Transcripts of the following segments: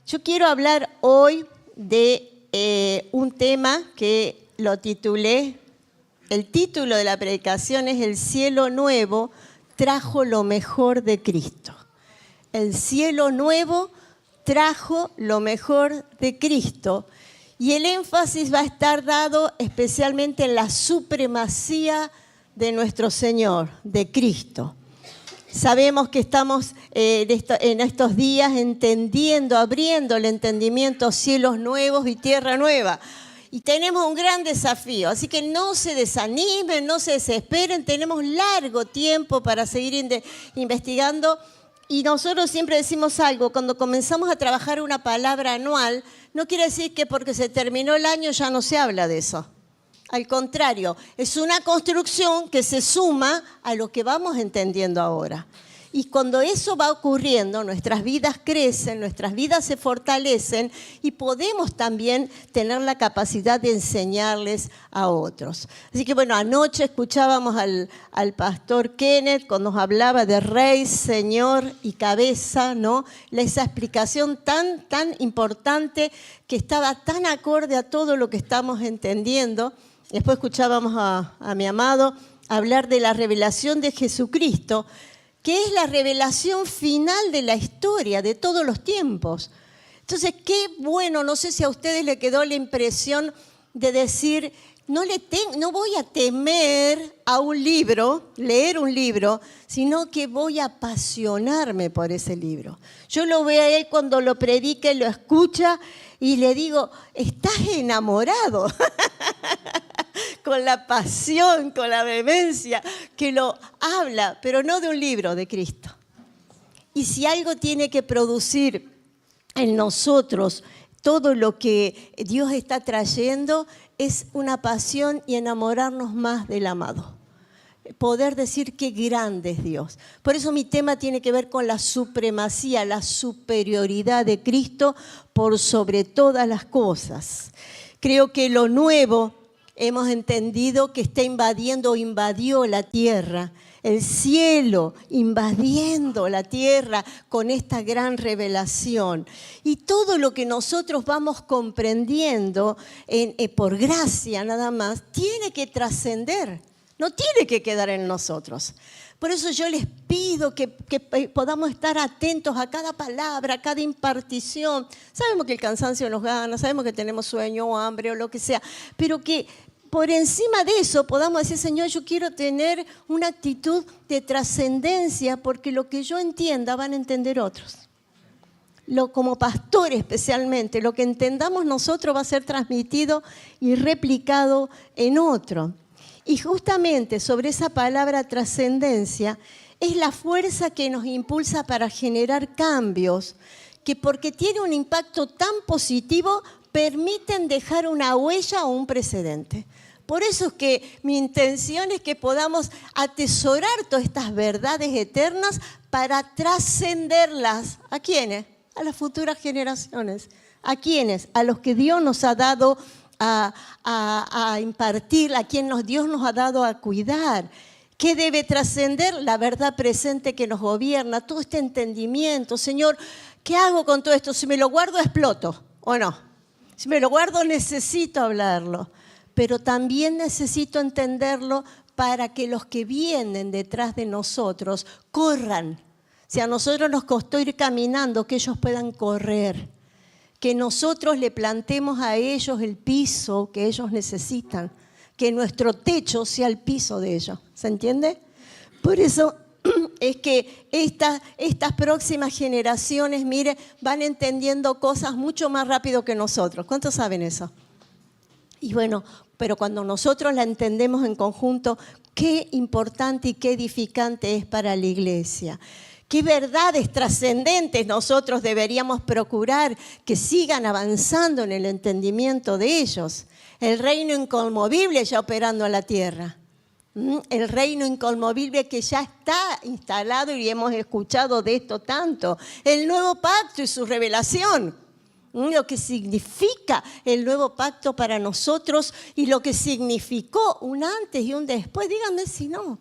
Yo quiero hablar hoy de un tema que lo titulé, el título de la predicación es El cielo nuevo trajo lo mejor de Cristo. El cielo nuevo trajo lo mejor de Cristo. Y el énfasis va a estar dado especialmente en la supremacía de nuestro Señor, de Cristo. Sabemos que estamos en estos días entendiendo, abriendo el entendimiento, cielos nuevos y tierra nueva. Y tenemos un gran desafío, así que no se desanimen, no se desesperen, tenemos largo tiempo para seguir investigando. Y nosotros siempre decimos algo, cuando comenzamos a trabajar una palabra anual, no quiere decir que porque se terminó el año ya no se habla de eso. Al contrario, es una construcción que se suma a lo que vamos entendiendo ahora. Y cuando eso va ocurriendo, nuestras vidas crecen, nuestras vidas se fortalecen y podemos también tener la capacidad de enseñarles a otros. Así que bueno, anoche escuchábamos al pastor Kenneth cuando nos hablaba de Rey, Señor y Cabeza, ¿no? Esa explicación tan importante que estaba tan acorde a todo lo que estamos entendiendo. Después escuchábamos a mi amado hablar de la revelación de Jesucristo, que es la revelación final de la historia, de todos los tiempos. Entonces, qué bueno, no sé si a ustedes les quedó la impresión de decir, no voy a temer a un libro, leer un libro, sino que voy a apasionarme por ese libro. Yo lo veo a él cuando lo predica y lo escucha y le digo, estás enamorado. Con la pasión, con la vehemencia, que lo habla, pero no de un libro, de Cristo. Y si algo tiene que producir en nosotros todo lo que Dios está trayendo, es una pasión y enamorarnos más del amado. Poder decir qué grande es Dios. Por eso mi tema tiene que ver con la supremacía, la superioridad de Cristo por sobre todas las cosas. Creo que lo nuevo hemos entendido que está invadiendo o invadió la tierra, el cielo invadiendo la tierra con esta gran revelación. Y todo lo que nosotros vamos comprendiendo por gracia nada más, tiene que trascender, no tiene que quedar en nosotros. Por eso yo les pido que podamos estar atentos a cada palabra, a cada impartición. Sabemos que el cansancio nos gana, sabemos que tenemos sueño o hambre o lo que sea, pero que por encima de eso podamos decir, Señor, yo quiero tener una actitud de trascendencia porque lo que yo entienda van a entender otros. Como pastor especialmente, lo que entendamos nosotros va a ser transmitido y replicado en otro. Y justamente sobre esa palabra trascendencia es la fuerza que nos impulsa para generar cambios que porque tiene un impacto tan positivo permiten dejar una huella o un precedente. Por eso es que mi intención es que podamos atesorar todas estas verdades eternas para trascenderlas. ¿A quiénes? A las futuras generaciones. ¿A quiénes? A los que Dios nos ha dado a impartir, a quienes Dios nos ha dado a cuidar. ¿Qué debe trascender? La verdad presente que nos gobierna, todo este entendimiento. Señor, ¿qué hago con todo esto? Si me lo guardo, exploto, ¿o no? Si me lo guardo, necesito hablarlo. Pero también necesito entenderlo para que los que vienen detrás de nosotros corran. Si a nosotros nos costó ir caminando, que ellos puedan correr. Que nosotros le plantemos a ellos el piso que ellos necesitan. Que nuestro techo sea el piso de ellos. ¿Se entiende? Por eso es que estas próximas generaciones, mire, van entendiendo cosas mucho más rápido que nosotros. ¿Cuántos saben eso? Y bueno, pero cuando nosotros la entendemos en conjunto, qué importante y qué edificante es para la iglesia. Qué verdades trascendentes nosotros deberíamos procurar que sigan avanzando en el entendimiento de ellos. El reino inconmovible ya operando en la tierra. El reino inconmovible que ya está instalado y hemos escuchado de esto tanto. El nuevo pacto y su revelación. Lo que significa el nuevo pacto para nosotros y lo que significó un antes y un después. Díganme si no.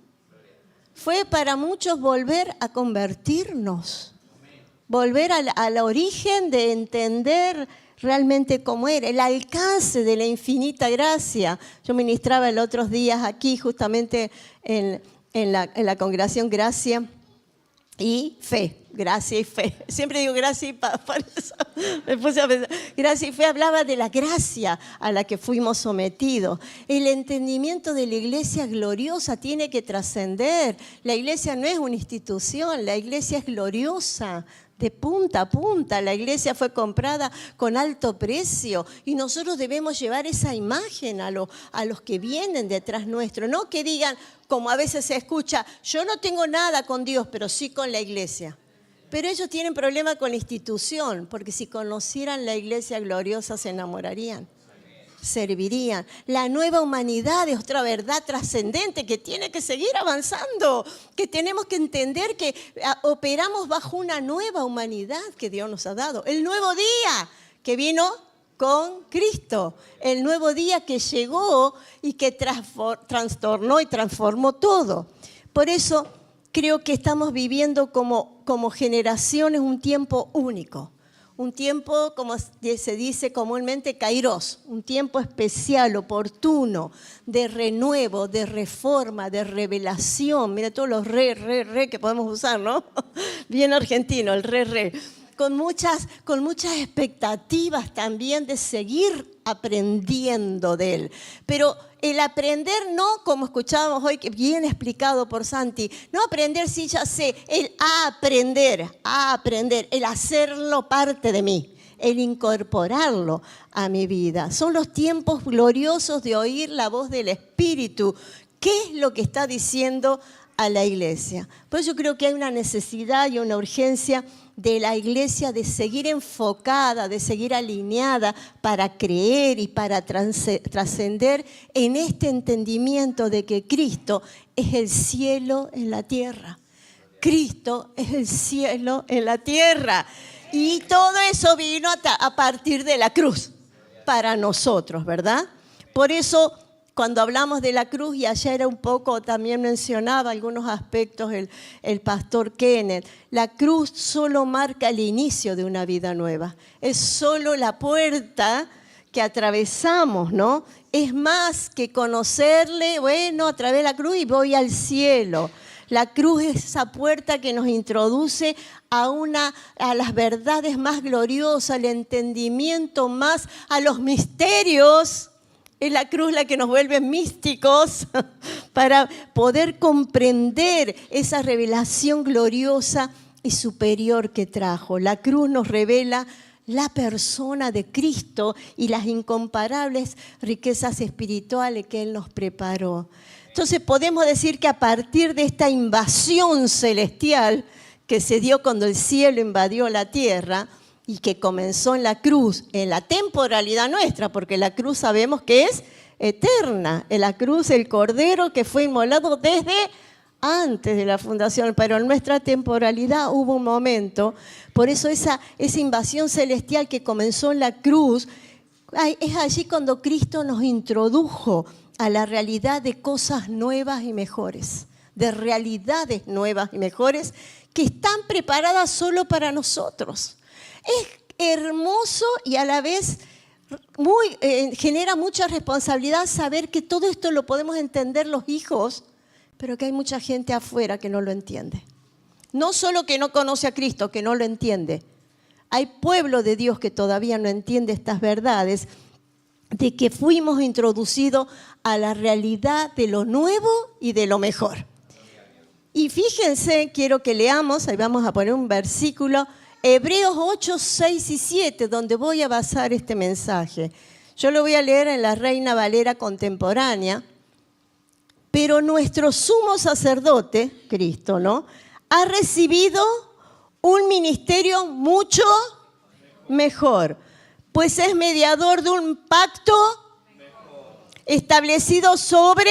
Fue para muchos volver a convertirnos. volver al origen de entender realmente cómo era, el alcance de la infinita gracia. Yo ministraba el otros días aquí, justamente en la congregación Gracia y Fe. Gracia y fe. Siempre digo gracia y por eso me puse a pensar. Gracia y fe hablaba de la gracia a la que fuimos sometidos. El entendimiento de la iglesia gloriosa tiene que trascender. La iglesia no es una institución, la iglesia es gloriosa. De punta a punta, la iglesia fue comprada con alto precio y nosotros debemos llevar esa imagen a los que vienen detrás nuestro. No que digan, como a veces se escucha, yo no tengo nada con Dios, pero sí con la iglesia. Pero ellos tienen problema con la institución, porque si conocieran la iglesia gloriosa se enamorarían, servirían. La nueva humanidad es otra verdad trascendente que tiene que seguir avanzando, que tenemos que entender que operamos bajo una nueva humanidad que Dios nos ha dado. El nuevo día que vino con Cristo, el nuevo día que llegó y que trastornó y transformó todo. Por eso creo que estamos viviendo como generaciones un tiempo único. Un tiempo, como se dice comúnmente, kairos, un tiempo especial, oportuno, de renuevo, de reforma, de revelación. Mira todos los re que podemos usar, ¿no? Bien argentino, el re. Con muchas expectativas también de seguir aprendiendo de él. Pero el aprender no, como escuchábamos hoy, que bien explicado por Santi, no aprender si ya sé, el aprender, el hacerlo parte de mí, el incorporarlo a mi vida. Son los tiempos gloriosos de oír la voz del Espíritu. ¿Qué es lo que está diciendo a la iglesia? Por eso creo que hay una necesidad y una urgencia de la iglesia de seguir enfocada, de seguir alineada para creer y para trascender en este entendimiento de que Cristo es el cielo en la tierra. Cristo es el cielo en la tierra. Y todo eso vino a partir de la cruz para nosotros, ¿verdad? Por eso, cuando hablamos de la cruz, y ayer un poco también mencionaba algunos aspectos el pastor Kenneth, la cruz solo marca el inicio de una vida nueva. Es solo la puerta que atravesamos, ¿no? Es más que conocerle, bueno, a través de la cruz y voy al cielo. La cruz es esa puerta que nos introduce a las verdades más gloriosas, al entendimiento más, a los misterios. Es la cruz la que nos vuelve místicos para poder comprender esa revelación gloriosa y superior que trajo. La cruz nos revela la persona de Cristo y las incomparables riquezas espirituales que Él nos preparó. Entonces podemos decir que a partir de esta invasión celestial que se dio cuando el cielo invadió la tierra, y que comenzó en la cruz, en la temporalidad nuestra, porque la cruz sabemos que es eterna. En la cruz, el Cordero que fue inmolado desde antes de la fundación, pero en nuestra temporalidad hubo un momento. Por eso esa invasión celestial que comenzó en la cruz, es allí cuando Cristo nos introdujo a la realidad de cosas nuevas y mejores, de realidades nuevas y mejores que están preparadas solo para nosotros. Es hermoso y a la vez genera mucha responsabilidad saber que todo esto lo podemos entender los hijos, pero que hay mucha gente afuera que no lo entiende. No solo que no conoce a Cristo, que no lo entiende. Hay pueblo de Dios que todavía no entiende estas verdades de que fuimos introducidos a la realidad de lo nuevo y de lo mejor. Y fíjense, quiero que leamos, ahí vamos a poner un versículo, Hebreos 8, 6 y 7, donde voy a basar este mensaje. Yo lo voy a leer en la Reina Valera contemporánea. Pero nuestro sumo sacerdote, Cristo, ¿no?, ha recibido un ministerio mucho mejor, pues es mediador de un pacto establecido sobre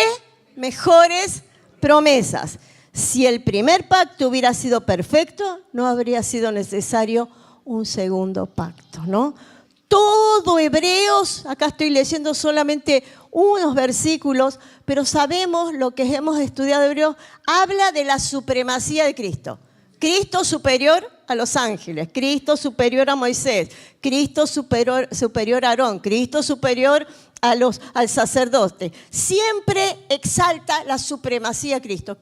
mejores promesas. Si el primer pacto hubiera sido perfecto, no habría sido necesario un segundo pacto, ¿no? Todo Hebreos, acá estoy leyendo solamente unos versículos, pero sabemos lo que hemos estudiado Hebreos, habla de la supremacía de Cristo. Cristo superior a los ángeles, Cristo superior a Moisés, Cristo superior a Aarón, Cristo superior al sacerdote. Siempre exalta la supremacía de Cristo.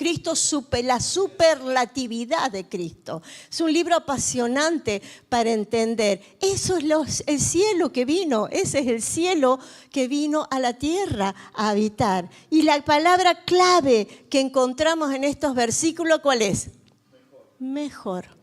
La superlatividad de Cristo. Es un libro apasionante para entender. Eso es el cielo que vino. Ese es el cielo que vino a la tierra a habitar. Y la palabra clave que encontramos en estos versículos, ¿cuál es? Mejor.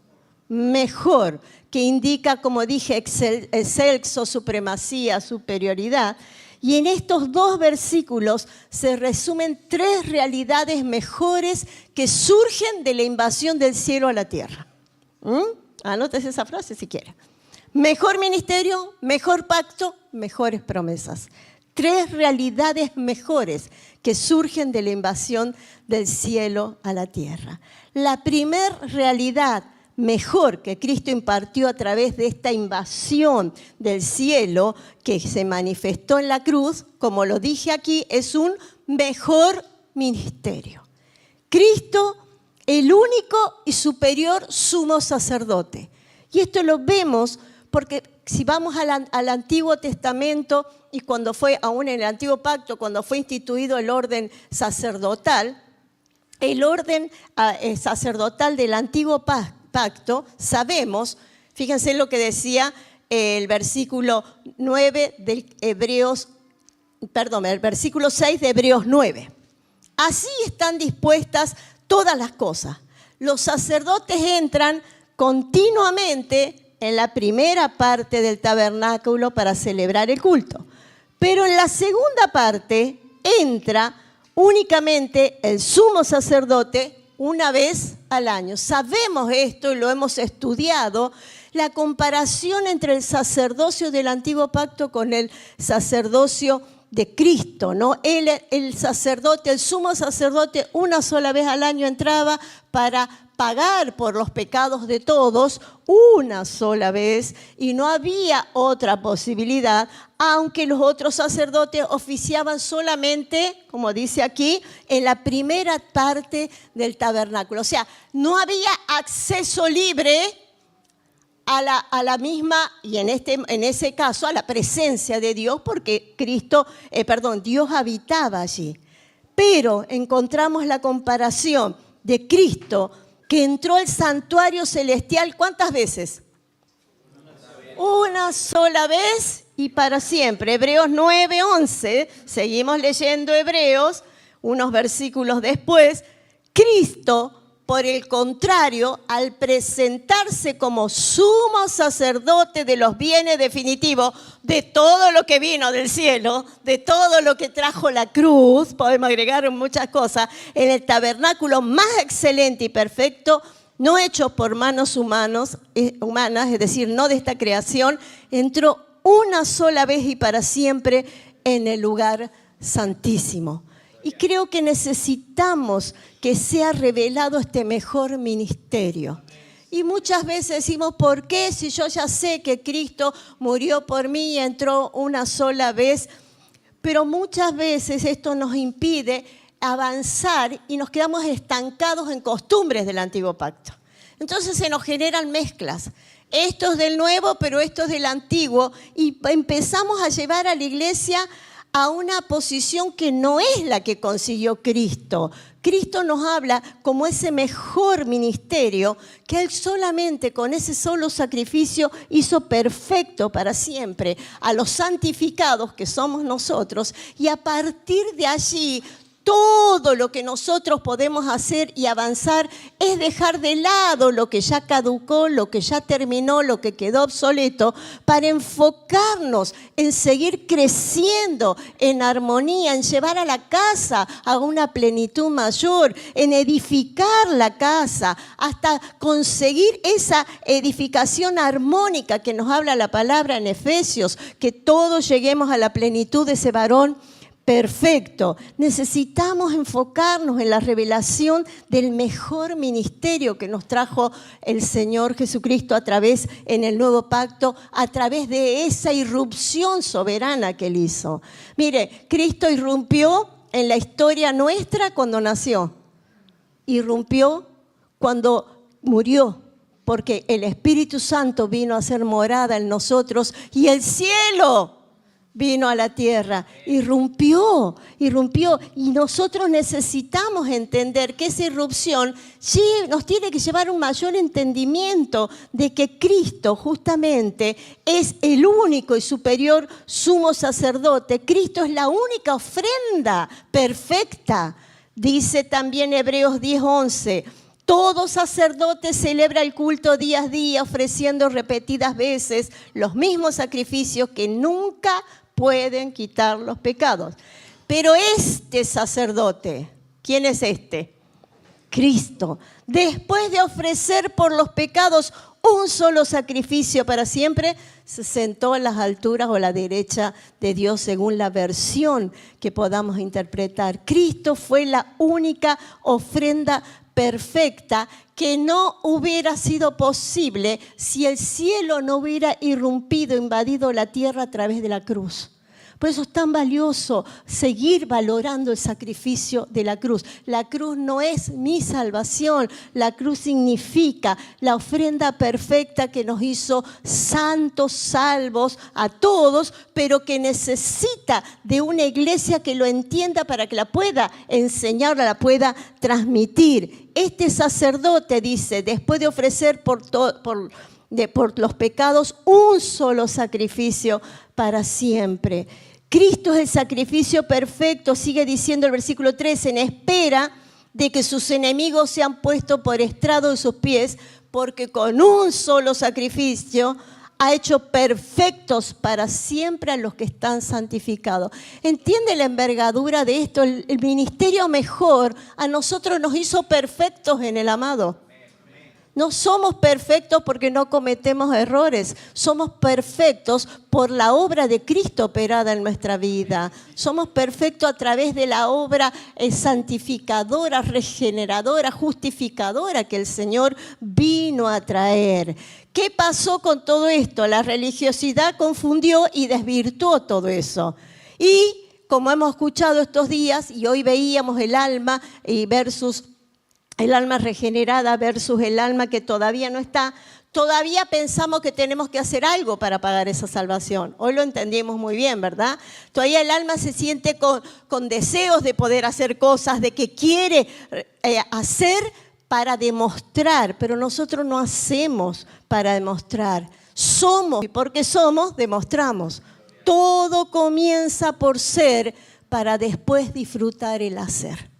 Mejor, que indica, como dije, excelso, supremacía, superioridad. Y en estos dos versículos se resumen tres realidades mejores que surgen de la invasión del cielo a la tierra. Anótese esa frase si quiere. Mejor ministerio, mejor pacto, mejores promesas. Tres realidades mejores que surgen de la invasión del cielo a la tierra. La primera realidad mejor que Cristo impartió a través de esta invasión del cielo que se manifestó en la cruz, como lo dije aquí, es un mejor ministerio. Cristo, el único y superior sumo sacerdote. Y esto lo vemos porque si vamos al Antiguo Testamento y cuando fue, aún en el Antiguo Pacto, cuando fue instituido el orden sacerdotal, el orden sacerdotal del Antiguo Pacto, sabemos, fíjense lo que decía el versículo 9 del el versículo 6 de Hebreos 9. Así están dispuestas todas las cosas. Los sacerdotes entran continuamente en la primera parte del tabernáculo para celebrar el culto. Pero en la segunda parte entra únicamente el sumo sacerdote una vez al año. Sabemos esto y lo hemos estudiado, la comparación entre el sacerdocio del Antiguo Pacto con el sacerdocio de Cristo, ¿no? El sacerdote, el sumo sacerdote, una sola vez al año entraba para pagar por los pecados de todos, una sola vez, y no había otra posibilidad, aunque los otros sacerdotes oficiaban solamente, como dice aquí, en la primera parte del tabernáculo. O sea, no había acceso libre a la misma, y en ese caso, a la presencia de Dios, porque Dios habitaba allí. Pero encontramos la comparación de Cristo, que entró al santuario celestial, ¿cuántas veces? Una sola vez y para siempre. Hebreos 9:11, seguimos leyendo Hebreos, unos versículos después. Cristo, por el contrario, al presentarse como sumo sacerdote de los bienes definitivos, de todo lo que vino del cielo, de todo lo que trajo la cruz, podemos agregar muchas cosas, en el tabernáculo más excelente y perfecto, no hecho por manos humanas, es decir, no de esta creación, entró una sola vez y para siempre en el lugar santísimo. Y creo que necesitamos que sea revelado este mejor ministerio. Y muchas veces decimos, ¿por qué? Si yo ya sé que Cristo murió por mí y entró una sola vez. Pero muchas veces esto nos impide avanzar y nos quedamos estancados en costumbres del Antiguo Pacto. Entonces se nos generan mezclas. Esto es del Nuevo, pero esto es del Antiguo. Y empezamos a llevar a la iglesia a una posición que no es la que consiguió Cristo. Cristo nos habla como ese mejor ministerio que Él solamente con ese solo sacrificio hizo perfecto para siempre a los santificados que somos nosotros, y a partir de allí todo lo que nosotros podemos hacer y avanzar es dejar de lado lo que ya caducó, lo que ya terminó, lo que quedó obsoleto, para enfocarnos en seguir creciendo en armonía, en llevar a la casa a una plenitud mayor, en edificar la casa, hasta conseguir esa edificación armónica que nos habla la palabra en Efesios, que todos lleguemos a la plenitud de ese varón perfecto. Necesitamos enfocarnos en la revelación del mejor ministerio que nos trajo el Señor Jesucristo a través, en el Nuevo Pacto, a través de esa irrupción soberana que Él hizo. Mire, Cristo irrumpió en la historia nuestra cuando nació, irrumpió cuando murió, porque el Espíritu Santo vino a ser morada en nosotros y el cielo vino a la tierra, irrumpió. Y nosotros necesitamos entender que esa irrupción nos tiene que llevar a un mayor entendimiento de que Cristo justamente es el único y superior sumo sacerdote. Cristo es la única ofrenda perfecta. Dice también Hebreos 10:11. Todo sacerdote celebra el culto día a día, ofreciendo repetidas veces los mismos sacrificios que nunca pueden quitar los pecados. Pero este sacerdote, ¿quién es este? Cristo. Después de ofrecer por los pecados un solo sacrificio para siempre, se sentó a las alturas o a la derecha de Dios según la versión que podamos interpretar. Cristo fue la única ofrenda perfecta que no hubiera sido posible si el cielo no hubiera irrumpido, invadido la tierra a través de la cruz. Por eso es tan valioso seguir valorando el sacrificio de la cruz. La cruz no es mi salvación, la cruz significa la ofrenda perfecta que nos hizo santos, salvos a todos, pero que necesita de una iglesia que lo entienda para que la pueda enseñar, la pueda transmitir. Este sacerdote dice, después de ofrecer por los pecados un solo sacrificio para siempre. Cristo es el sacrificio perfecto, sigue diciendo el versículo 13, en espera de que sus enemigos sean puestos por estrado de sus pies, porque con un solo sacrificio ha hecho perfectos para siempre a los que están santificados. ¿Entiende la envergadura de esto? El ministerio mejor a nosotros nos hizo perfectos en el amado. No somos perfectos porque no cometemos errores. Somos perfectos por la obra de Cristo operada en nuestra vida. Somos perfectos a través de la obra santificadora, regeneradora, justificadora que el Señor vino a traer. ¿Qué pasó con todo esto? La religiosidad confundió y desvirtuó todo eso. Y como hemos escuchado estos días, y hoy veíamos el alma versus el alma regenerada versus el alma que todavía no está, todavía pensamos que tenemos que hacer algo para pagar esa salvación. Hoy lo entendimos muy bien, ¿verdad? Todavía el alma se siente con deseos de poder hacer cosas, de que quiere hacer para demostrar, pero nosotros no hacemos para demostrar. Somos, y porque somos, demostramos. Todo comienza por ser para después disfrutar el hacer.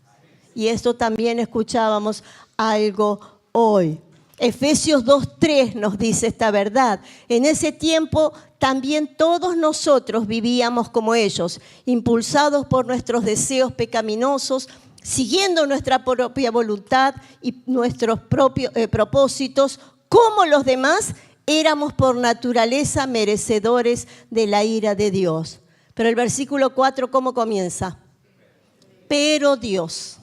Y esto también escuchábamos algo hoy. Efesios 2:3 nos dice esta verdad. En ese tiempo también todos nosotros vivíamos como ellos, impulsados por nuestros deseos pecaminosos, siguiendo nuestra propia voluntad y nuestros propios propósitos. Como los demás, éramos por naturaleza merecedores de la ira de Dios. Pero el versículo 4, ¿cómo comienza? Pero Dios.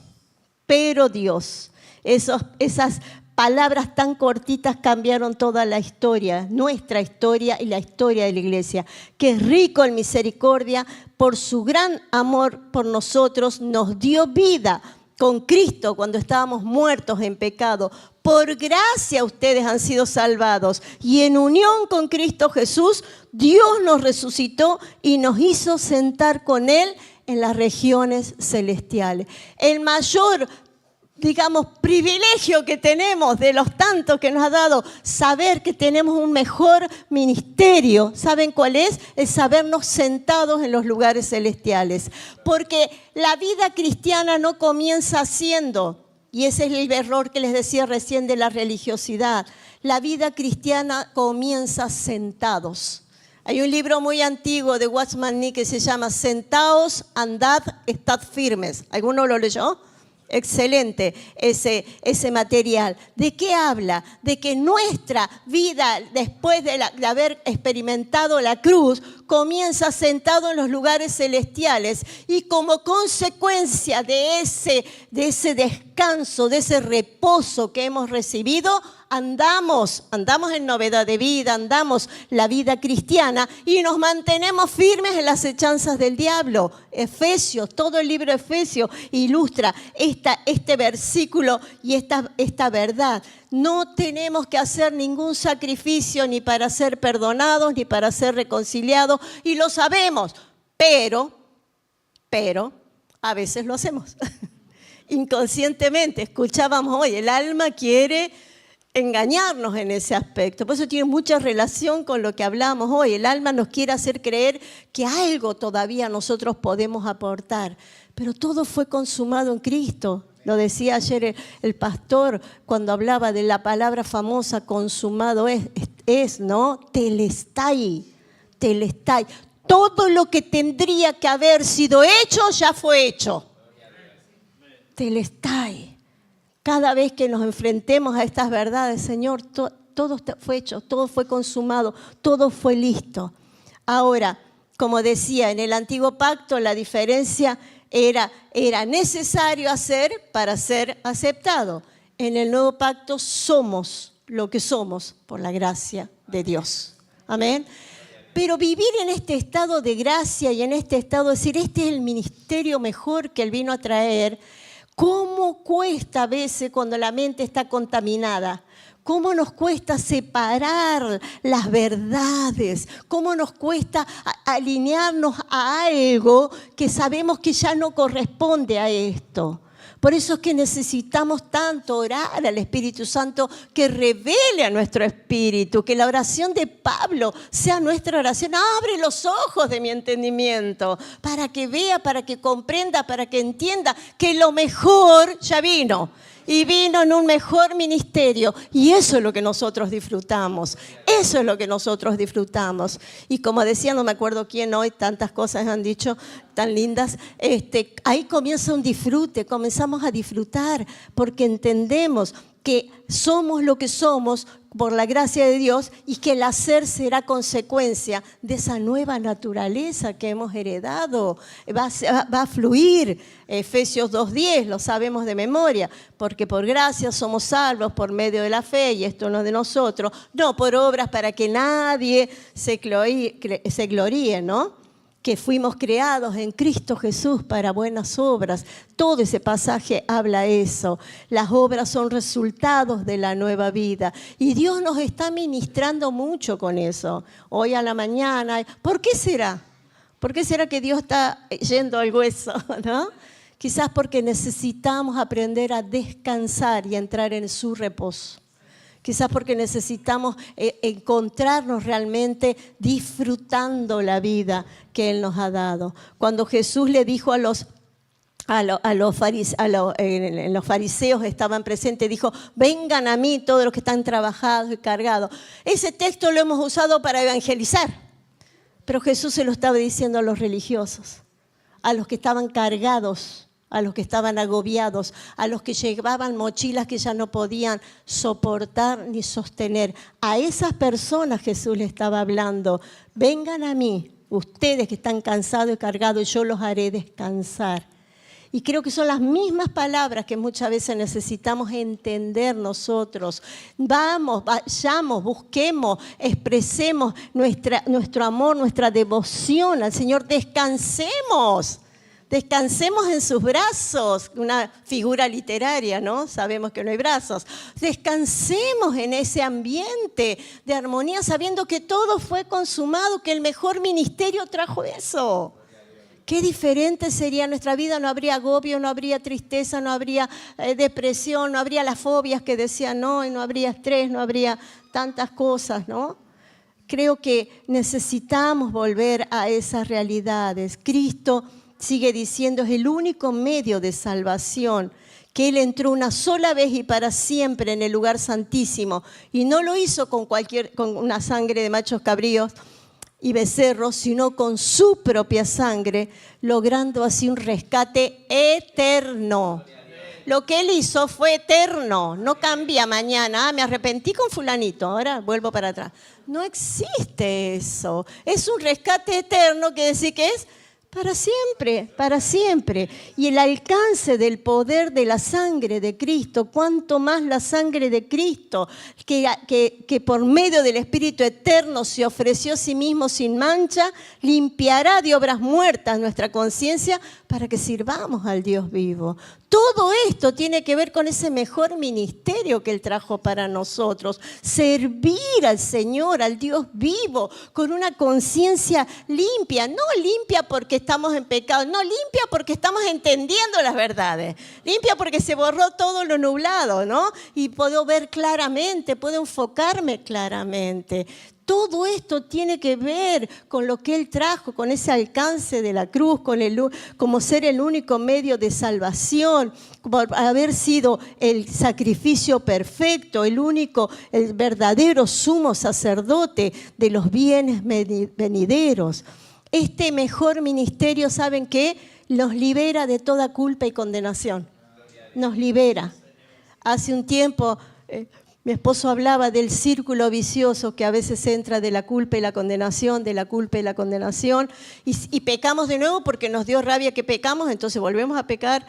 Esas palabras tan cortitas cambiaron toda la historia, nuestra historia y la historia de la iglesia. Que es rico en misericordia, por su gran amor por nosotros, nos dio vida con Cristo cuando estábamos muertos en pecado. Por gracia ustedes han sido salvados y en unión con Cristo Jesús, Dios nos resucitó y nos hizo sentar con Él en las regiones celestiales. El mayor, privilegio que tenemos de los tantos que nos ha dado, saber que tenemos un mejor ministerio. ¿Saben cuál es? El sabernos sentados en los lugares celestiales. Porque la vida cristiana no comienza haciendo, y ese es el error que les decía recién de la religiosidad. La vida cristiana comienza sentados. Hay un libro muy antiguo de Watchman Nee que se llama Sentaos, andad, estad firmes. ¿Alguno lo leyó? Excelente ese material. ¿De qué habla? De que nuestra vida, después de haber experimentado la cruz, comienza sentado en los lugares celestiales y como consecuencia de ese descanso, de ese reposo que hemos recibido, andamos en novedad de vida, andamos la vida cristiana y nos mantenemos firmes en las hechanzas del diablo. Efesios, todo el libro de Efesios ilustra este versículo y esta verdad. No tenemos que hacer ningún sacrificio ni para ser perdonados, ni para ser reconciliados, y lo sabemos, pero, a veces lo hacemos. Inconscientemente, escuchábamos hoy, el alma quiere engañarnos en ese aspecto. Por eso tiene mucha relación con lo que hablamos hoy. El alma nos quiere hacer creer que algo todavía nosotros podemos aportar, pero todo fue consumado en Cristo. Lo decía ayer el pastor cuando hablaba de la palabra famosa consumado es, ¿no? Telestai. Todo lo que tendría que haber sido hecho ya fue hecho. Telestai. Cada vez que nos enfrentemos a estas verdades, Señor, todo fue hecho, todo fue consumado, todo fue listo. Ahora, como decía, en el antiguo pacto la diferencia era necesario hacer para ser aceptado. En el nuevo pacto somos lo que somos por la gracia de Dios. Amén. Pero vivir en este estado de gracia y en este estado de decir, este es el ministerio mejor que Él vino a traer, ¿cómo cuesta a veces cuando la mente está contaminada? ¿Cómo nos cuesta separar las verdades? ¿Cómo nos cuesta alinearnos a algo que sabemos que ya no corresponde a esto? Por eso es que necesitamos tanto orar al Espíritu Santo que revele a nuestro espíritu, que la oración de Pablo sea nuestra oración. Abre los ojos de mi entendimiento para que vea, para que comprenda, para que entienda que lo mejor ya vino. Y vino en un mejor ministerio. Y eso es lo que nosotros disfrutamos. Eso es lo que nosotros disfrutamos. Y como decía, no me acuerdo quién hoy, tantas cosas han dicho tan lindas. Ahí comienza un disfrute, comenzamos a disfrutar porque entendemos que somos lo que somos por la gracia de Dios y que el hacer será consecuencia de esa nueva naturaleza que hemos heredado. Va a fluir. Efesios 2:10, lo sabemos de memoria, porque por gracia somos salvos por medio de la fe, y esto no es de nosotros, no por obras para que nadie se gloríe, ¿no? Que fuimos creados en Cristo Jesús para buenas obras. Todo ese pasaje habla eso. Las obras son resultados de la nueva vida. Y Dios nos está ministrando mucho con eso. Hoy a la mañana. ¿Por qué será? ¿Por qué será que Dios está yendo al hueso, ¿no? Quizás porque necesitamos aprender a descansar y entrar en su reposo. Quizás porque necesitamos encontrarnos realmente disfrutando la vida que Él nos ha dado. Cuando Jesús le dijo los fariseos estaban presentes, dijo, vengan a mí todos los que están trabajados y cargados. Ese texto lo hemos usado para evangelizar, pero Jesús se lo estaba diciendo a los religiosos, a los que estaban cargados, a los que estaban agobiados, a los que llevaban mochilas que ya no podían soportar ni sostener. A esas personas Jesús le estaba hablando. Vengan a mí, ustedes que están cansados y cargados, y yo los haré descansar. Y creo que son las mismas palabras que muchas veces necesitamos entender nosotros. Vamos, vayamos, busquemos, expresemos nuestro amor, nuestra devoción al Señor. Descansemos. Descansemos en sus brazos, una figura literaria, ¿no? Sabemos que no hay brazos. Descansemos en ese ambiente de armonía, sabiendo que todo fue consumado, que el mejor ministerio trajo eso. Qué diferente sería nuestra vida, no habría agobio, no habría tristeza, no habría depresión, no habría las fobias que decían hoy, no habría estrés, no habría tantas cosas, ¿no? Creo que necesitamos volver a esas realidades. Cristo sigue diciendo, es el único medio de salvación, que Él entró una sola vez y para siempre en el lugar santísimo. Y no lo hizo con una sangre de machos cabríos y becerros, sino con su propia sangre, logrando así un rescate eterno. Lo que Él hizo fue eterno, no cambia mañana. Me arrepentí con fulanito, ahora vuelvo para atrás. No existe eso. Es un rescate eterno, que decir que es Para siempre, para siempre. Y el alcance del poder de la sangre de Cristo, cuanto más la sangre de Cristo, que por medio del Espíritu Eterno se ofreció a sí mismo sin mancha, limpiará de obras muertas nuestra conciencia para que sirvamos al Dios vivo. Todo esto tiene que ver con ese mejor ministerio que Él trajo para nosotros. Servir al Señor, al Dios vivo, con una conciencia limpia. No limpia porque estamos en pecado, no limpia porque estamos entendiendo las verdades. Limpia porque se borró todo lo nublado, ¿no? Y puedo ver claramente, puedo enfocarme claramente. Todo esto tiene que ver con lo que Él trajo, con ese alcance de la cruz, como ser el único medio de salvación, por haber sido el sacrificio perfecto, el verdadero sumo sacerdote de los bienes venideros. Este mejor ministerio, ¿saben qué? Nos libera de toda culpa y condenación. Nos libera. Hace un tiempo mi esposo hablaba del círculo vicioso que a veces entra de la culpa y la condenación, de la culpa y la condenación, y pecamos de nuevo porque nos dio rabia que pecamos, entonces volvemos a pecar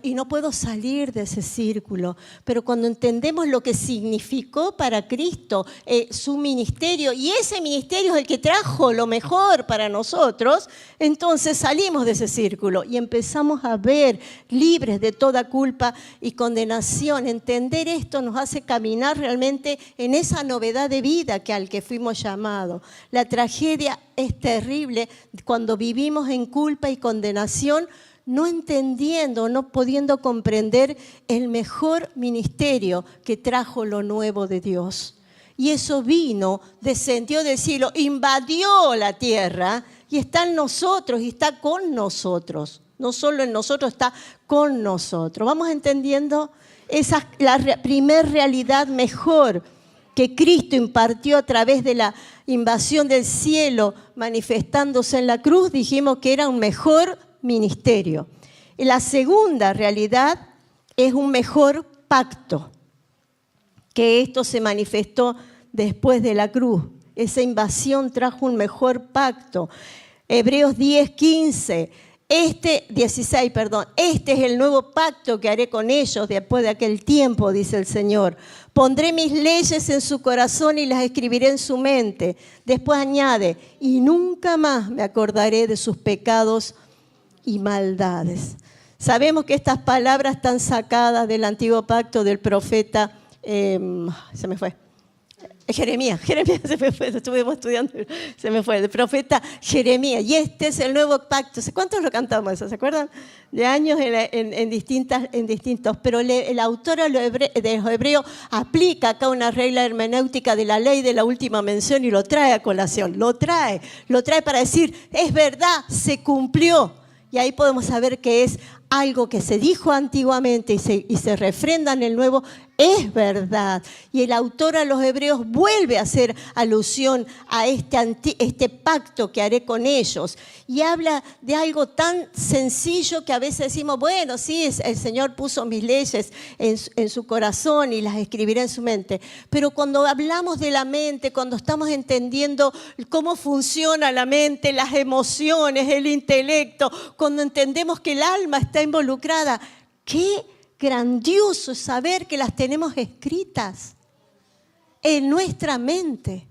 y no puedo salir de ese círculo. Pero cuando entendemos lo que significó para Cristo su ministerio, y ese ministerio es el que trajo lo mejor para nosotros, entonces salimos de ese círculo y empezamos a ver libres de toda culpa y condenación. Entender esto nos hace caminar realmente en esa novedad de vida al que fuimos llamados. La tragedia es terrible cuando vivimos en culpa y condenación, no entendiendo, no pudiendo comprender el mejor ministerio que trajo lo nuevo de Dios. Y eso vino, descendió del cielo, invadió la tierra y está en nosotros y está con nosotros. No solo en nosotros, está con nosotros. ¿Vamos entendiendo? Esa es la primer realidad mejor que Cristo impartió a través de la invasión del cielo, manifestándose en la cruz. Dijimos que era un mejor ministerio. Y la segunda realidad es un mejor pacto, que esto se manifestó después de la cruz. Esa invasión trajo un mejor pacto. Hebreos 10:16. Este es el nuevo pacto que haré con ellos después de aquel tiempo, dice el Señor. Pondré mis leyes en su corazón y las escribiré en su mente. Después añade, y nunca más me acordaré de sus pecados y maldades. Sabemos que estas palabras están sacadas del antiguo pacto del profeta, Jeremías se me fue, estuvimos estudiando, se me fue, el profeta Jeremías. Y este es el nuevo pacto. ¿Cuántos lo cantamos eso? ¿Se acuerdan? De años en distintos. Pero el autor de los Hebreos aplica acá una regla hermenéutica de la ley de la última mención y lo trae a colación. Lo trae para decir, es verdad, se cumplió. Y ahí podemos saber que es algo que se dijo antiguamente y se refrenda en el nuevo, es verdad. Y el autor a los Hebreos vuelve a hacer alusión a este pacto que haré con ellos. Y habla de algo tan sencillo que a veces decimos, bueno, sí, el Señor puso mis leyes en su corazón y las escribiré en su mente. Pero cuando hablamos de la mente, cuando estamos entendiendo cómo funciona la mente, las emociones, el intelecto, cuando entendemos que el alma está involucrada, qué grandioso es saber que las tenemos escritas en nuestra mente.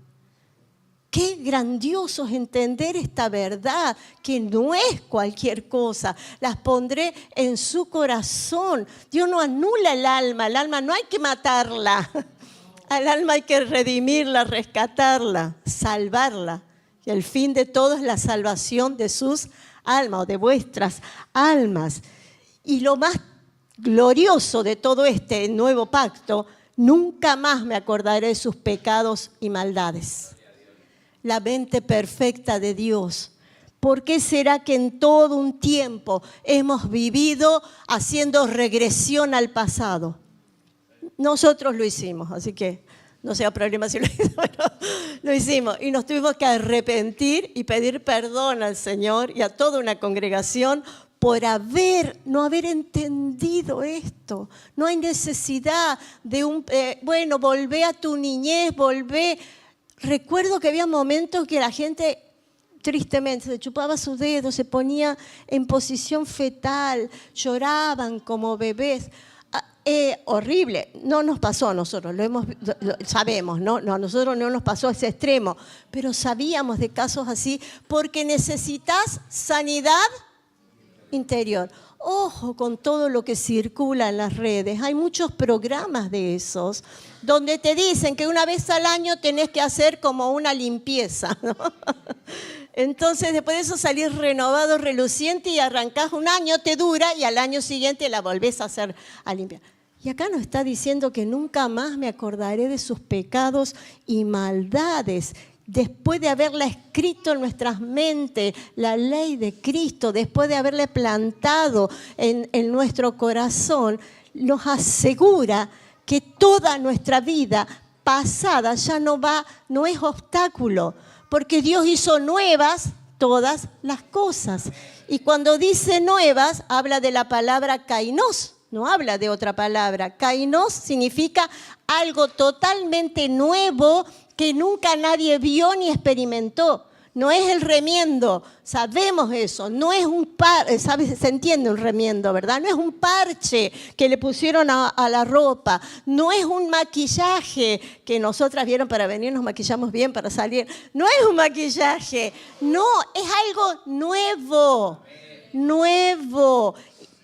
Qué grandioso es entender esta verdad, que no es cualquier cosa. Las pondré en su corazón. Dios no anula el alma no hay que matarla. Al alma hay que redimirla, rescatarla, salvarla. Y el fin de todo es la salvación de sus almas o de vuestras almas. Y lo más glorioso de todo este nuevo pacto, nunca más me acordaré de sus pecados y maldades. La mente perfecta de Dios. ¿Por qué será que en todo un tiempo hemos vivido haciendo regresión al pasado? Nosotros lo hicimos, así que no sea problema si lo hicimos, pero lo hicimos. Y nos tuvimos que arrepentir y pedir perdón al Señor y a toda una congregación por no haber entendido esto. No hay necesidad de volvé a tu niñez, volvé. Recuerdo que había momentos que la gente tristemente, se chupaba sus dedos, se ponía en posición fetal, lloraban como bebés. Horrible, no nos pasó a nosotros, lo sabemos, ¿no? No, a nosotros no nos pasó a ese extremo, pero sabíamos de casos así porque necesitas sanidad interior. Ojo con todo lo que circula en las redes, hay muchos programas de esos donde te dicen que una vez al año tenés que hacer como una limpieza, ¿no? Entonces, después de eso salís renovado, reluciente y arrancás un año, te dura y al año siguiente la volvés a hacer a limpiar. Y acá nos está diciendo que nunca más me acordaré de sus pecados y maldades. Después de haberla escrito en nuestras mentes, la ley de Cristo, después de haberla plantado en nuestro corazón, nos asegura que toda nuestra vida pasada ya no es obstáculo, porque Dios hizo nuevas todas las cosas. Y cuando dice nuevas, habla de la palabra kainos, no habla de otra palabra. Kainos significa algo totalmente nuevo que nunca nadie vio ni experimentó. No es el remiendo, sabemos eso, no es un se entiende un remiendo, ¿verdad? No es un parche que le pusieron a la ropa, no es un maquillaje que nosotras vieron para venir, nos maquillamos bien para salir. No es un maquillaje, no, es algo nuevo, nuevo,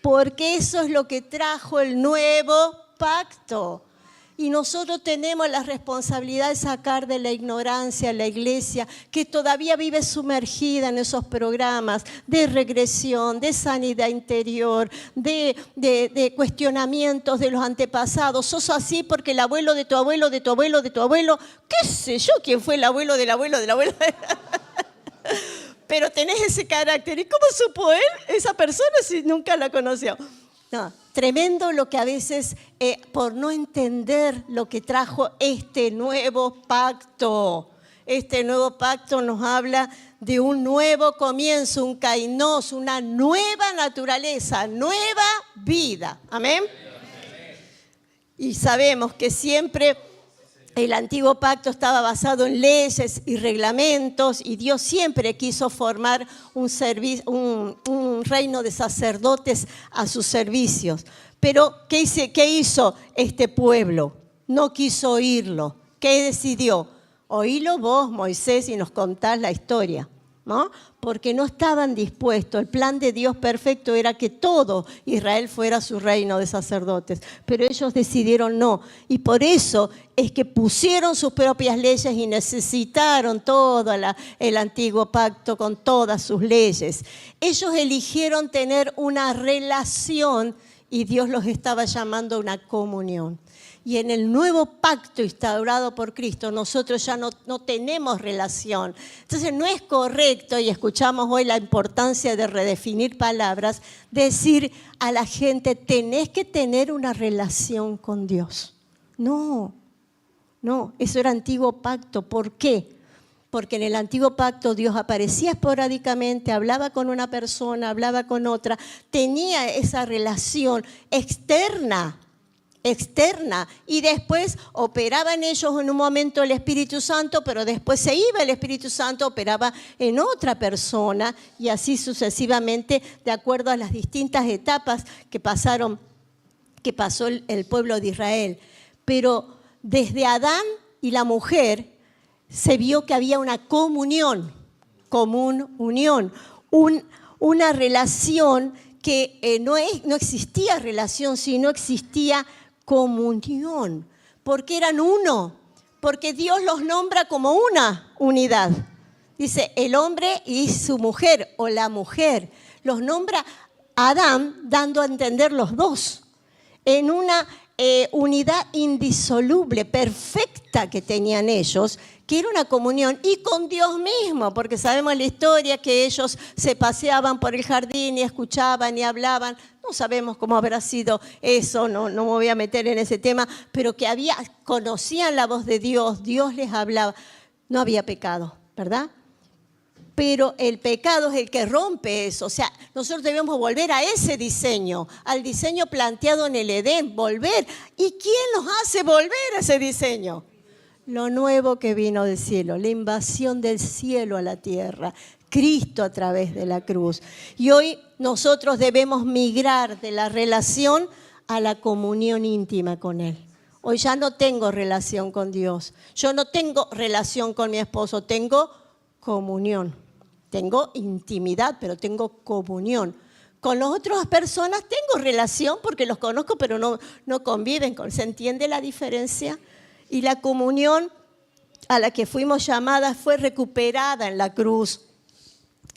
porque eso es lo que trajo el nuevo pacto. Y nosotros tenemos la responsabilidad de sacar de la ignorancia a la iglesia que todavía vive sumergida en esos programas de regresión, de sanidad interior, de cuestionamientos de los antepasados. Sos así porque el abuelo de tu abuelo, de tu abuelo, de tu abuelo, qué sé yo quién fue el abuelo del abuelo del abuelo. Pero tenés ese carácter. ¿Y cómo supo él, esa persona, si nunca la conoció? No, tremendo lo que a veces, por no entender lo que trajo este nuevo pacto. Este nuevo pacto nos habla de un nuevo comienzo, un kainos, una nueva naturaleza, nueva vida. ¿Amén? Y sabemos que siempre el antiguo pacto estaba basado en leyes y reglamentos y Dios siempre quiso formar un reino de sacerdotes a sus servicios. Pero, ¿qué hizo este pueblo? No quiso oírlo. ¿Qué decidió? Oílo vos, Moisés, y nos contás la historia, ¿no? Porque no estaban dispuestos. El plan de Dios perfecto era que todo Israel fuera su reino de sacerdotes, pero ellos decidieron no. Y por eso es que pusieron sus propias leyes y necesitaron todo el antiguo pacto con todas sus leyes. Ellos eligieron tener una relación y Dios los estaba llamando a una comunión. Y en el nuevo pacto instaurado por Cristo, nosotros ya no tenemos relación. Entonces no es correcto, y escuchamos hoy la importancia de redefinir palabras, decir a la gente, tenés que tener una relación con Dios. No, eso era antiguo pacto. ¿Por qué? Porque en el antiguo pacto Dios aparecía esporádicamente, hablaba con una persona, hablaba con otra, tenía esa relación externa, y después operaba en ellos en un momento el Espíritu Santo, pero después se iba el Espíritu Santo, operaba en otra persona y así sucesivamente, de acuerdo a las distintas etapas que pasó el pueblo de Israel. Pero desde Adán y la mujer se vio que había una comunión, una relación que no existía relación, sino existía comunión, porque eran uno, porque Dios los nombra como una unidad. Dice, el hombre y su mujer, o la mujer, los nombra Adán, dando a entender los dos, en una unidad indisoluble, perfecta que tenían ellos, que era una comunión, y con Dios mismo, porque sabemos la historia que ellos se paseaban por el jardín y escuchaban y hablaban. No sabemos cómo habrá sido eso, no me voy a meter en ese tema, pero que conocían la voz de Dios, Dios les hablaba. No había pecado, ¿verdad? Pero el pecado es el que rompe eso. O sea, nosotros debemos volver a ese diseño, al diseño planteado en el Edén, volver. ¿Y quién nos hace volver a ese diseño? Lo nuevo que vino del cielo, la invasión del cielo a la tierra. Cristo a través de la cruz. Y hoy nosotros debemos migrar de la relación a la comunión íntima con Él. Hoy ya no tengo relación con Dios. Yo no tengo relación con mi esposo, tengo comunión. Tengo intimidad, pero tengo comunión. Con las otras personas tengo relación porque los conozco, pero no conviven. ¿Se entiende la diferencia? Y la comunión a la que fuimos llamadas fue recuperada en la cruz.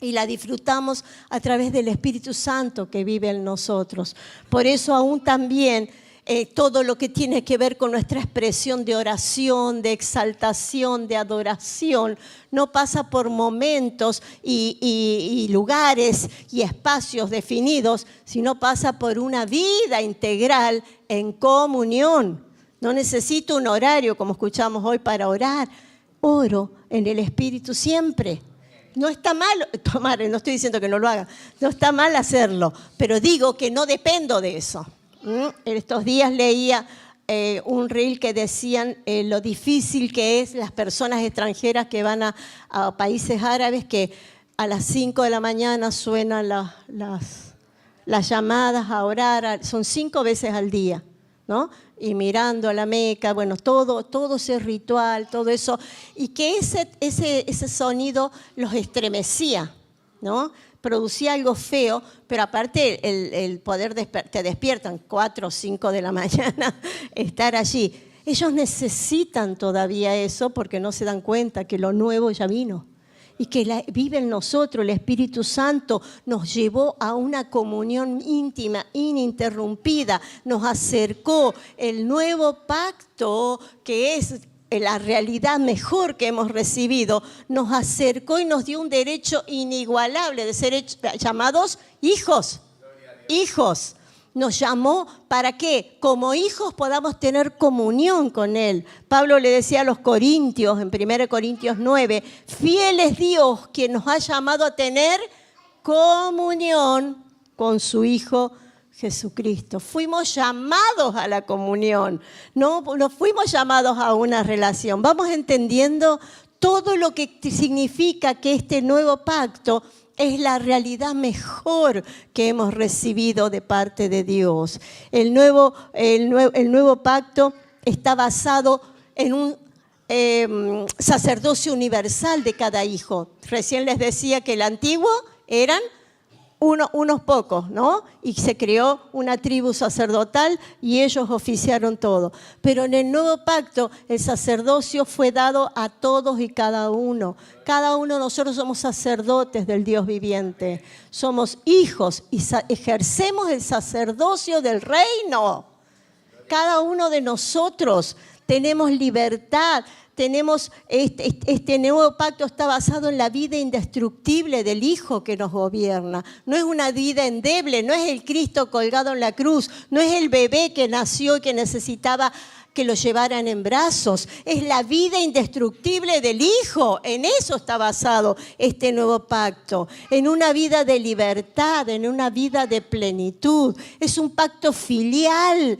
Y la disfrutamos a través del Espíritu Santo que vive en nosotros. Por eso aún también todo lo que tiene que ver con nuestra expresión de oración, de exaltación, de adoración, no pasa por momentos y lugares y espacios definidos, sino pasa por una vida integral en comunión. No necesito un horario como escuchamos hoy para orar. Oro en el Espíritu siempre. No está mal tomar, no estoy diciendo que no lo haga, no está mal hacerlo, pero digo que no dependo de eso. En estos días leía un reel que decían lo difícil que es las personas extranjeras que van a países árabes, que a las 5 de la mañana suenan las llamadas a orar, son 5 veces al día, ¿no? Y mirando a la Meca, bueno, todo ese ritual, todo eso, y que ese sonido los estremecía, ¿no? Producía algo feo, pero aparte el poder te despiertan 4 o 5 de la mañana, estar allí. Ellos necesitan todavía eso porque no se dan cuenta que lo nuevo ya vino. Y que vive en nosotros, el Espíritu Santo nos llevó a una comunión íntima, ininterrumpida, nos acercó el nuevo pacto, que es la realidad mejor que hemos recibido, nos acercó y nos dio un derecho inigualable de ser llamados hijos. Hijos. Nos llamó para que como hijos podamos tener comunión con Él. Pablo le decía a los corintios, en 1 Corintios 9, fiel es Dios quien nos ha llamado a tener comunión con su Hijo Jesucristo. Fuimos llamados a la comunión, no fuimos llamados a una relación. Vamos entendiendo todo lo que significa que este nuevo pacto es la realidad mejor que hemos recibido de parte de Dios. El nuevo pacto está basado en un sacerdocio universal de cada hijo. Recién les decía que el antiguo eran unos pocos, ¿no? Y se creó una tribu sacerdotal y ellos oficiaron todo. Pero en el nuevo pacto el sacerdocio fue dado a todos y cada uno. Cada uno de nosotros somos sacerdotes del Dios viviente. Somos hijos y ejercemos el sacerdocio del reino. Cada uno de nosotros tenemos libertad. Tenemos este nuevo pacto está basado en la vida indestructible del Hijo que nos gobierna. No es una vida endeble, no es el Cristo colgado en la cruz, no es el bebé que nació y que necesitaba que lo llevaran en brazos. Es la vida indestructible del Hijo. En eso está basado este nuevo pacto. En una vida de libertad, en una vida de plenitud. Es un pacto filial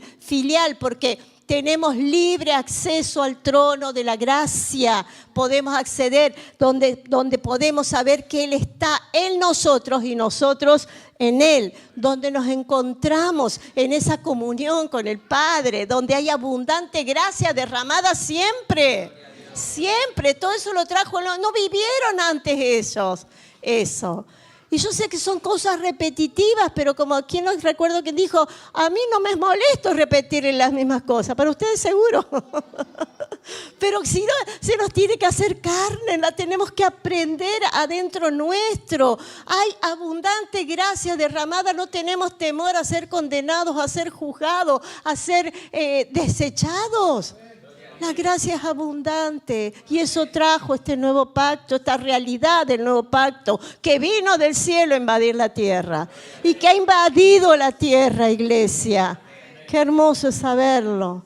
porque tenemos libre acceso al trono de la gracia. Podemos acceder donde podemos saber que Él está en nosotros y nosotros en Él. Donde nos encontramos en esa comunión con el Padre. Donde hay abundante gracia derramada siempre. Siempre. Todo eso lo trajo. No vivieron antes ellos eso. Y yo sé que son cosas repetitivas, pero como quien nos recuerdo que dijo, a mí no me molesto repetir las mismas cosas, para ustedes seguro. Pero si no, se nos tiene que hacer carne, la tenemos que aprender adentro nuestro. Hay abundante gracia derramada, no tenemos temor a ser condenados, a ser juzgados, a ser desechados. La gracia es abundante y eso trajo este nuevo pacto, esta realidad del nuevo pacto que vino del cielo a invadir la tierra y que ha invadido la tierra, iglesia. Qué hermoso es saberlo.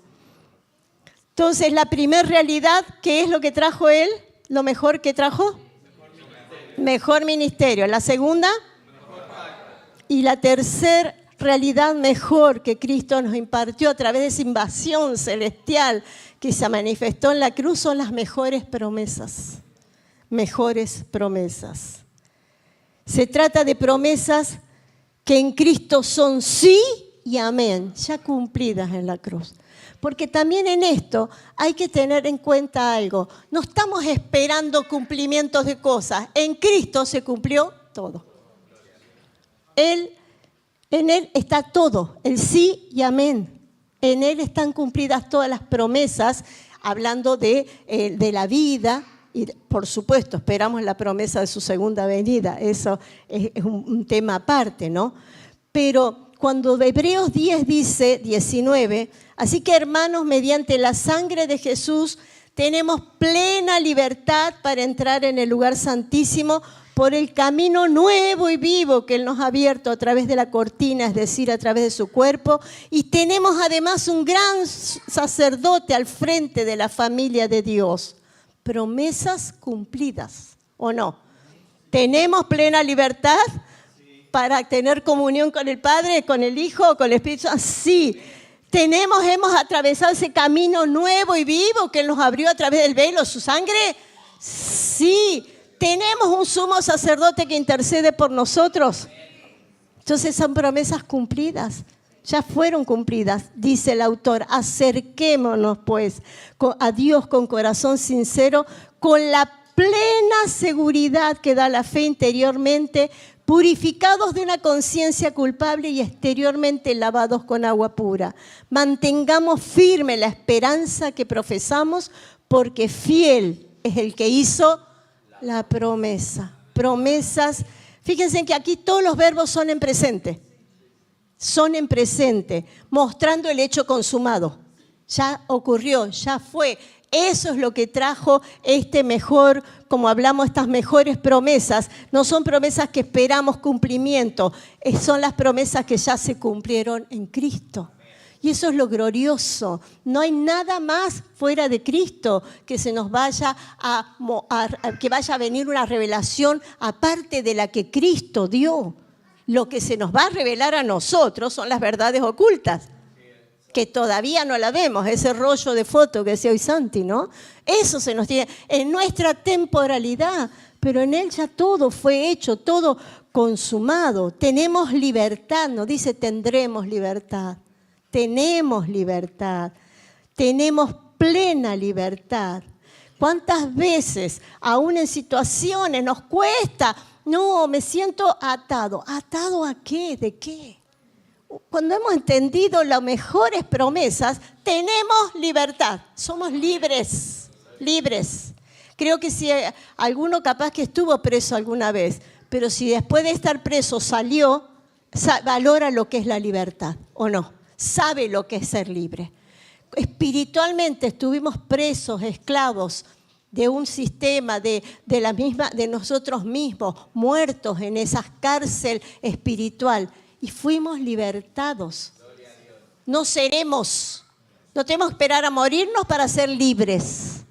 Entonces, la primera realidad, ¿qué es lo que trajo Él? ¿Lo mejor que trajo? Mejor ministerio. La segunda y la tercera realidad mejor que Cristo nos impartió a través de esa invasión celestial que se manifestó en la cruz son las mejores promesas. Mejores promesas. Se trata de promesas que en Cristo son sí y amén, ya cumplidas en la cruz. Porque también en esto hay que tener en cuenta algo. No estamos esperando cumplimientos de cosas. En Cristo se cumplió todo. En Él está todo, el sí y amén. En Él están cumplidas todas las promesas, hablando de la vida. Y por supuesto, esperamos la promesa de su segunda venida. Eso es un tema aparte, ¿no? Pero cuando Hebreos 10 dice, 19, así que hermanos, mediante la sangre de Jesús tenemos plena libertad para entrar en el lugar santísimo por el camino nuevo y vivo que Él nos ha abierto a través de la cortina, es decir, a través de su cuerpo. Y tenemos además un gran sacerdote al frente de la familia de Dios. Promesas cumplidas, ¿o no? ¿Tenemos plena libertad para tener comunión con el Padre, con el Hijo, con el Espíritu Santo? Sí. Hemos atravesado ese camino nuevo y vivo que Él nos abrió a través del velo, su sangre. Sí. ¿Tenemos un sumo sacerdote que intercede por nosotros? Entonces son promesas cumplidas. Ya fueron cumplidas, dice el autor. Acerquémonos pues a Dios con corazón sincero, con la plena seguridad que da la fe interiormente, purificados de una conciencia culpable y exteriormente lavados con agua pura. Mantengamos firme la esperanza que profesamos, porque fiel es el que hizo la promesa. Promesas. Fíjense que aquí todos los verbos son en presente. Son en presente, mostrando el hecho consumado. Ya ocurrió, ya fue. Eso es lo que trajo como hablamos, estas mejores promesas. No son promesas que esperamos cumplimiento, son las promesas que ya se cumplieron en Cristo. Y eso es lo glorioso. No hay nada más fuera de Cristo que se nos vaya que vaya a venir una revelación aparte de la que Cristo dio. Lo que se nos va a revelar a nosotros son las verdades ocultas, que todavía no la vemos, ese rollo de foto que decía hoy Santi, ¿no? Eso se nos tiene en nuestra temporalidad, pero en Él ya todo fue hecho, todo consumado. Tenemos libertad, no dice tendremos libertad. Tenemos libertad, tenemos plena libertad. ¿Cuántas veces, aún en situaciones, nos cuesta? No, me siento atado. ¿Atado a qué? ¿De qué? Cuando hemos entendido las mejores promesas, tenemos libertad. Somos libres, libres. Creo que si alguno capaz que estuvo preso alguna vez, pero si después de estar preso salió, valora lo que es la libertad, ¿o no? Sabe lo que es ser libre. Espiritualmente estuvimos presos, esclavos de un sistema, de nosotros mismos, muertos en esa cárcel espiritual, y fuimos libertados. No seremos, no tenemos que esperar a morirnos para ser libres.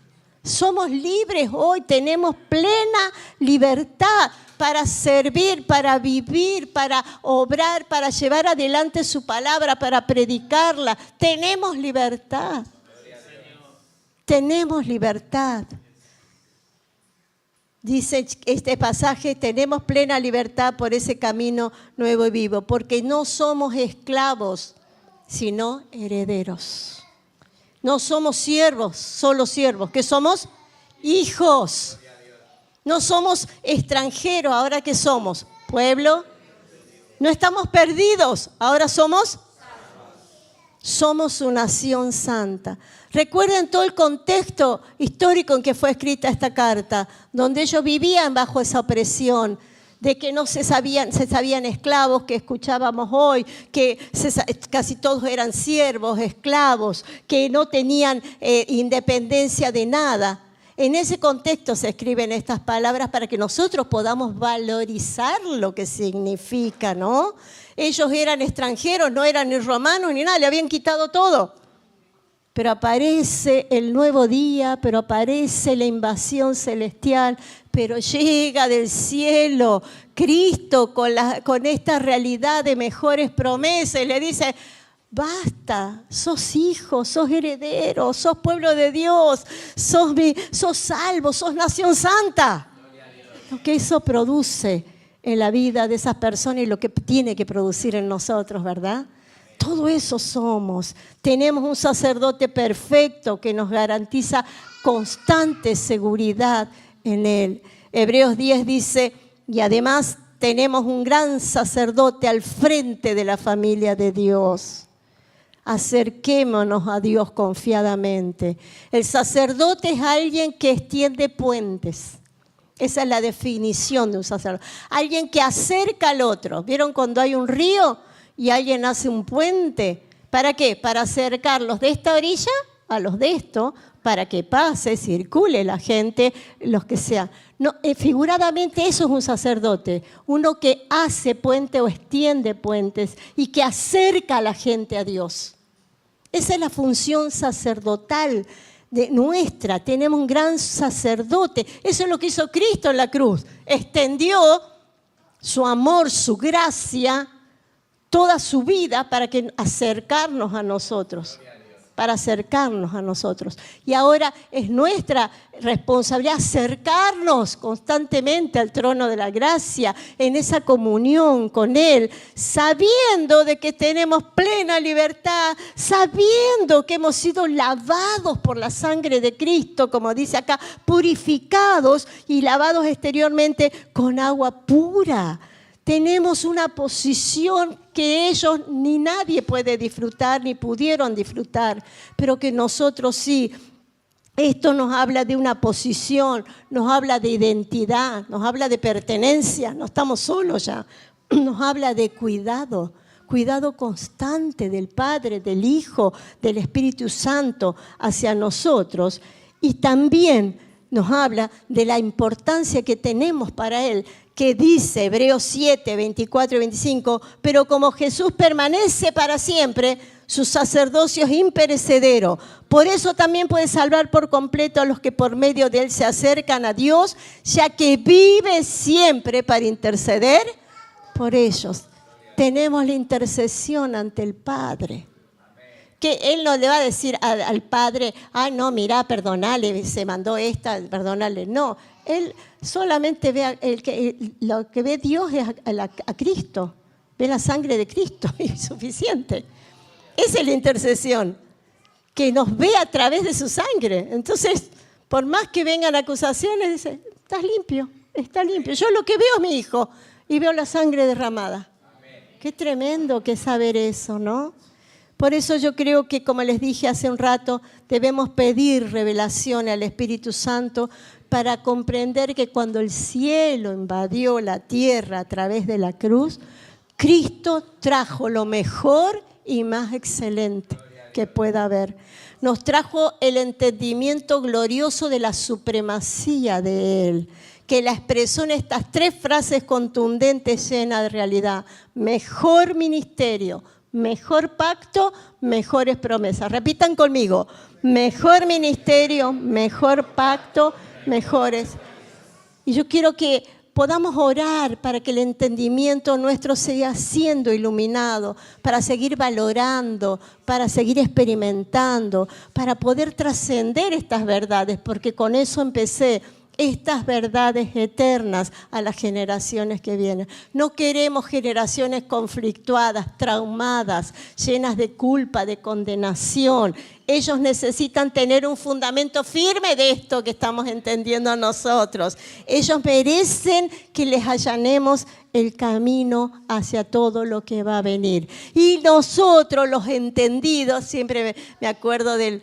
Somos libres hoy, tenemos plena libertad para servir, para vivir, para obrar, para llevar adelante su palabra, para predicarla. Tenemos libertad. Tenemos libertad. Dice este pasaje, tenemos plena libertad por ese camino nuevo y vivo, porque no somos esclavos, sino herederos. No somos siervos, solo siervos, que somos hijos. No somos extranjeros, ahora que somos pueblo. No estamos perdidos, ahora somos su nación santa. Recuerden todo el contexto histórico en que fue escrita esta carta, donde ellos vivían bajo esa opresión, de que no se sabían esclavos, que escuchábamos hoy, que casi todos eran siervos, esclavos, que no tenían independencia de nada. En ese contexto se escriben estas palabras para que nosotros podamos valorizar lo que significa, ¿no? Ellos eran extranjeros, no eran ni romanos ni nada, le habían quitado todo. Pero aparece el nuevo día, pero aparece la invasión celestial, pero llega del cielo Cristo con esta realidad de mejores promesas y le dice: basta, sos hijos, sos herederos, sos pueblo de Dios, sos salvo, sos nación santa. Lo que eso produce en la vida de esas personas y lo que tiene que producir en nosotros, ¿verdad? Todo eso somos. Tenemos un sacerdote perfecto que nos garantiza constante seguridad en Él. Hebreos 10 dice, y además tenemos un gran sacerdote al frente de la familia de Dios. Acerquémonos a Dios confiadamente. El sacerdote es alguien que extiende puentes. Esa es la definición de un sacerdote. Alguien que acerca al otro. ¿Vieron cuando hay un río y alguien hace un puente? ¿Para qué? Para acercarlos de esta orilla a los de esto, para que pase, circule la gente, los que sean. No, figuradamente eso es un sacerdote, uno que hace puente o extiende puentes y que acerca a la gente a Dios. Esa es la función sacerdotal de nuestra. Tenemos un gran sacerdote. Eso es lo que hizo Cristo en la cruz. Extendió su amor, su gracia, toda su vida para acercarnos a nosotros. Para acercarnos a nosotros. Y ahora es nuestra responsabilidad acercarnos constantemente al trono de la gracia, en esa comunión con Él, sabiendo de que tenemos plena libertad, sabiendo que hemos sido lavados por la sangre de Cristo, como dice acá, purificados y lavados exteriormente con agua pura. Tenemos una posición que ellos ni nadie puede disfrutar, ni pudieron disfrutar, pero que nosotros sí. Esto nos habla de una posición, nos habla de identidad, nos habla de pertenencia, no estamos solos ya. Nos habla de cuidado, cuidado constante del Padre, del Hijo, del Espíritu Santo hacia nosotros. Y también nos habla de la importancia que tenemos para Él, que dice Hebreos 7, 24 y 25, pero como Jesús permanece para siempre, su sacerdocio es imperecedero. Por eso también puede salvar por completo a los que por medio de Él se acercan a Dios, ya que vive siempre para interceder por ellos. Tenemos la intercesión ante el Padre. Que Él no le va a decir al Padre, ay no, mira, perdonale, se mandó esta, perdonale. No, Él solamente ve, lo que ve Dios es a Cristo, ve la sangre de Cristo y es suficiente. Esa es la intercesión, que nos ve a través de su sangre. Entonces, por más que vengan acusaciones, dice, estás limpio, está limpio. Yo lo que veo es mi hijo y veo la sangre derramada. Amén. Qué tremendo que saber eso, ¿no? Por eso yo creo que, como les dije hace un rato, debemos pedir revelación al Espíritu Santo para comprender que cuando el cielo invadió la tierra a través de la cruz, Cristo trajo lo mejor y más excelente que pueda haber. Nos trajo el entendimiento glorioso de la supremacía de Él, que la expresó en estas 3 frases contundentes llenas de realidad. Mejor ministerio, mejor pacto, mejores promesas. Repitan conmigo. Mejor ministerio, mejor pacto, mejores. Y yo quiero que podamos orar para que el entendimiento nuestro siga siendo iluminado, para seguir valorando, para seguir experimentando, para poder trascender estas verdades, porque con eso empecé. Estas verdades eternas a las generaciones que vienen. No queremos generaciones conflictuadas, traumadas, llenas de culpa, de condenación. Ellos necesitan tener un fundamento firme de esto que estamos entendiendo nosotros. Ellos merecen que les allanemos el camino hacia todo lo que va a venir. Y nosotros, los entendidos, siempre me acuerdo del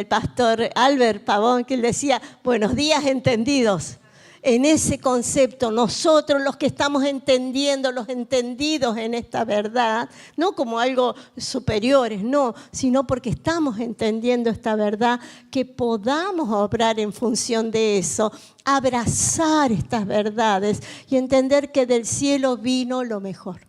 pastor Albert Pavón, que él decía, buenos días entendidos. En ese concepto, nosotros los que estamos entendiendo, los entendidos en esta verdad, no como algo superiores, no, sino porque estamos entendiendo esta verdad, que podamos obrar en función de eso, abrazar estas verdades y entender que del cielo vino lo mejor.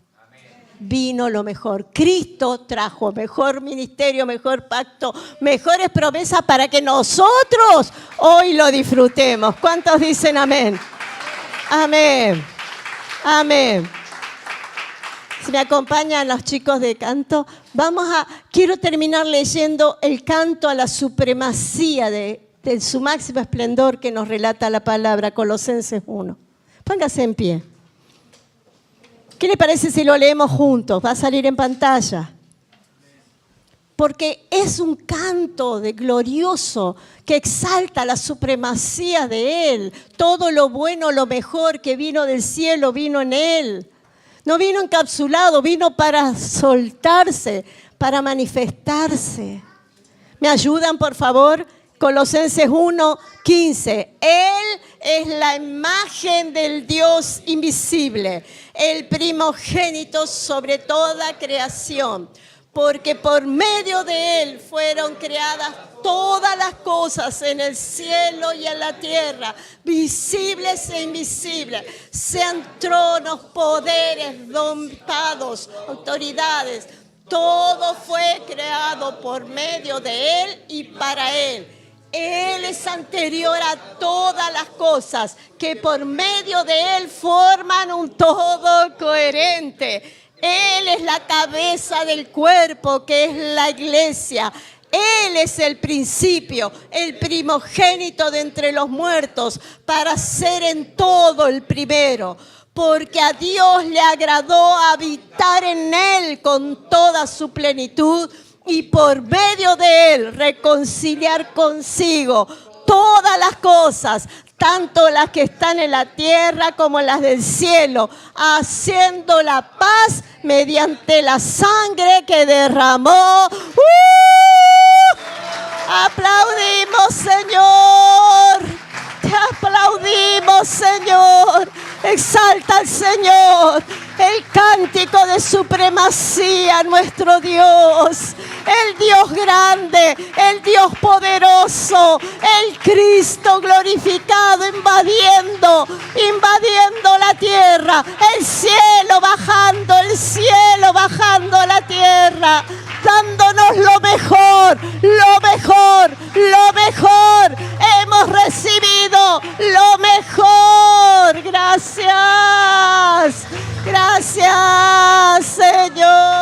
Vino lo mejor. Cristo trajo mejor ministerio, mejor pacto, mejores promesas para que nosotros hoy lo disfrutemos. ¿Cuántos dicen amén? Amén. Amén. Si me acompañan los chicos de canto, quiero terminar leyendo el canto a la supremacía de su máximo esplendor que nos relata la palabra, Colosenses 1. Póngase en pie. ¿Qué le parece si lo leemos juntos? Va a salir en pantalla. Porque es un canto de glorioso que exalta la supremacía de Él. Todo lo bueno, lo mejor que vino del cielo, vino en Él. No vino encapsulado, vino para soltarse, para manifestarse. ¿Me ayudan, por favor? Colosenses 1:15. Él es la imagen del Dios invisible, el primogénito sobre toda creación. Porque por medio de Él fueron creadas todas las cosas en el cielo y en la tierra, visibles e invisibles, sean tronos, poderes, dominados, autoridades. Todo fue creado por medio de Él y para Él. Él es anterior a todas las cosas, que por medio de Él forman un todo coherente. Él es la cabeza del cuerpo, que es la iglesia. Él es el principio, el primogénito de entre los muertos, para ser en todo el primero. Porque a Dios le agradó habitar en Él con toda su plenitud y por medio de Él reconciliar consigo todas las cosas, tanto las que están en la tierra como las del cielo, haciendo la paz mediante la sangre que derramó. ¡Aplaudimos, Señor! Te aplaudimos, Señor. Exalta al Señor. El cántico de supremacía, nuestro Dios. El Dios grande, el Dios poderoso, el Cristo glorificado invadiendo la tierra. El cielo bajando a la tierra. Dándonos lo mejor, lo mejor, lo mejor. Hemos recibido lo mejor. Gracias, gracias, Señor.